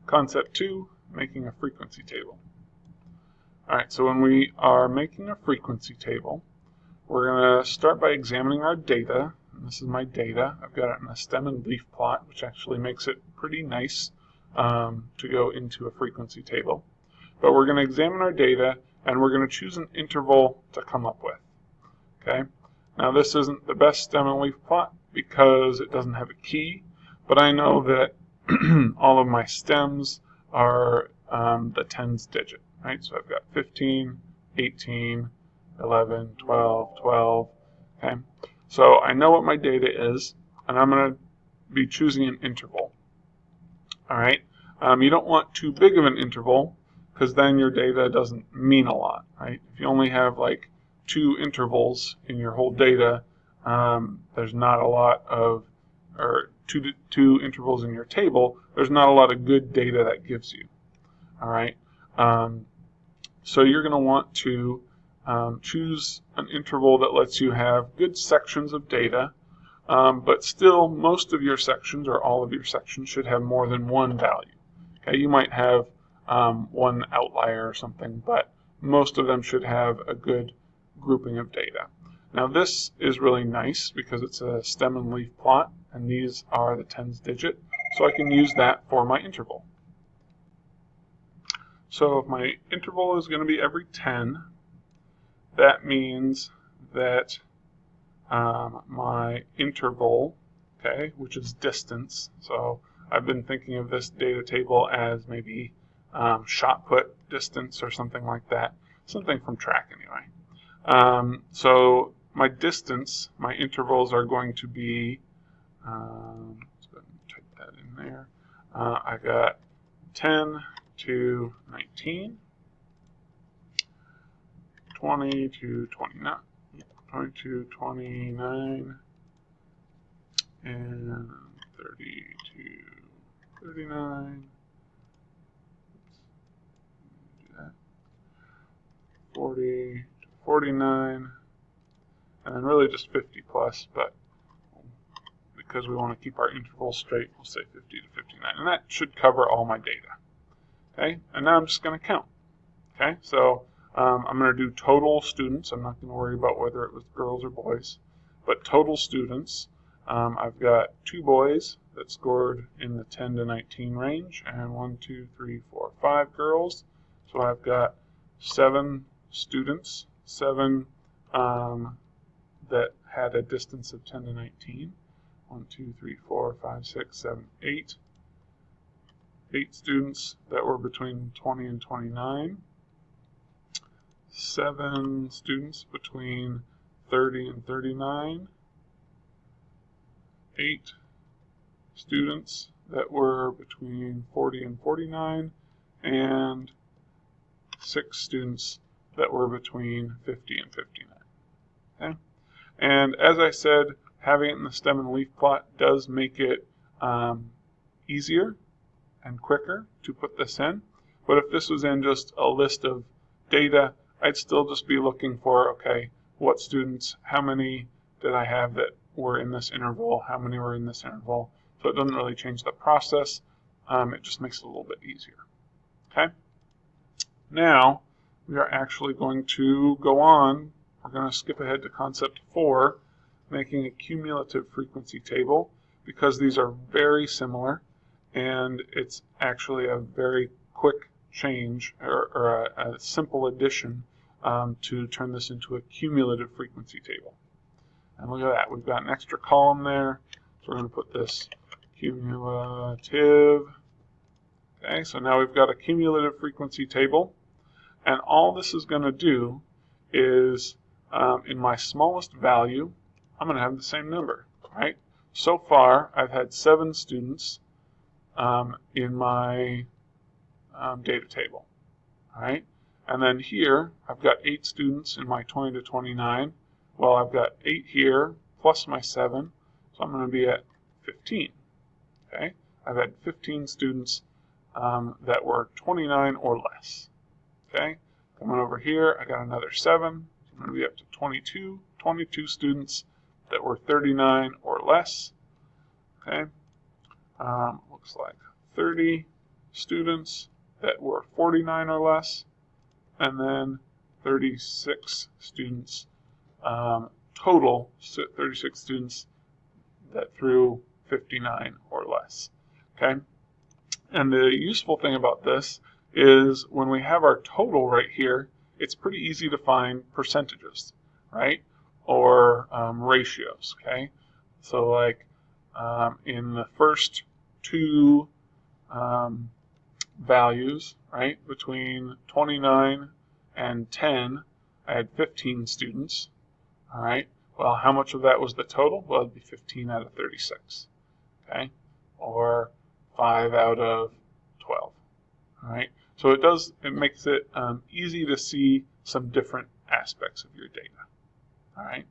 Concept 2, making a frequency table. Alright, so when we are making a frequency table, we're going to start by examining our data. And this is my data. I've got it in a stem and leaf plot, which actually makes it pretty nice to go into a frequency table. But we're going to examine our data, and we're going to choose an interval to come up with. Okay. Now this isn't the best stem and leaf plot because it doesn't have a key, but I know that all of my stems are the tens digit, right? So I've got 15, 18, 11, 12, 12, okay? So I know what my data is, and I'm going to be choosing an interval, all right? You don't want too big of an interval because then your data doesn't mean a lot, right? If you only have like 2 intervals in your whole data, there's not a lot of, or two intervals in your table, there's not a lot of good data that gives you, all right? So you're going to want to choose an interval that lets you have good sections of data, but still most of your sections or all of your sections should have more than one value. Okay, you might have one outlier or something, but most of them should have a good grouping of data. Now this is really nice because it's a stem and leaf plot, and these are the tens digit, so I can use that for my interval. So if my interval is going to be every 10, that means that my interval, okay, which is distance, so I've been thinking of this data table as maybe shot put distance or something like that, something from track anyway. So my distance, my intervals are going to be, let's go ahead and type that in there. I got 10 to 19, 20 to 29, 20 to 29, and 30 to 39, 40 to 49, and then really just 50 plus, but because we want to keep our intervals straight, we'll say 50 to 59, and that should cover all my data. Okay, and now I'm just going to count. Okay, so I'm going to do total students. I'm not going to worry about whether it was girls or boys, but total students. I've got 2 boys that scored in the 10 to 19 range, and 1, 2, 3, 4, 5 girls. So I've got 7 students, 7 that had a distance of 10 to 19. 1, 2, 3, 4, 5, 6, 7, 8. 8 students that were between 20 and 29. 7 students between 30 and 39. 8 students that were between 40 and 49. And 6 students that were between 50 and 59. Okay? And as I said, having it in the stem and leaf plot does make it easier and quicker to put this in. But if this was in just a list of data, I'd still just be looking for, okay, what students, how many did I have that were in this interval, how many were in this interval. So it doesn't really change the process. It just makes it a little bit easier. Okay? Now, we are actually going to go on. We're going to skip ahead to concept 4, making a cumulative frequency table, because these are very similar, and it's actually a very quick change or a simple addition to turn this into a cumulative frequency table. And look at that, we've got an extra column there, so we're going to put this cumulative. Okay, so now we've got a cumulative frequency table, and all this is going to do is, in my smallest value, I'm going to have the same number, right? So far, I've had 7 students in my data table, all right? And then here, I've got 8 students in my 20 to 29. Well, I've got 8 here plus my 7, so I'm going to be at 15, okay? I've had 15 students that were 29 or less, okay? Coming over here, I got another 7, so I'm going to be up to 22 students that were 39 or less, okay? Looks like 30 students that were 49 or less, and then 36 students, total 36 students that threw 59 or less. Okay? And the useful thing about this is when we have our total right here, it's pretty easy to find percentages, right? Or ratios, okay? So like in the first two values, right, between 29 and 10, I had 15 students, all right? Well, how much of that was the total? Well, it'd be 15 out of 36, okay? Or 5 out of 12, all right? So it makes it easy to see some different aspects of your data, all right?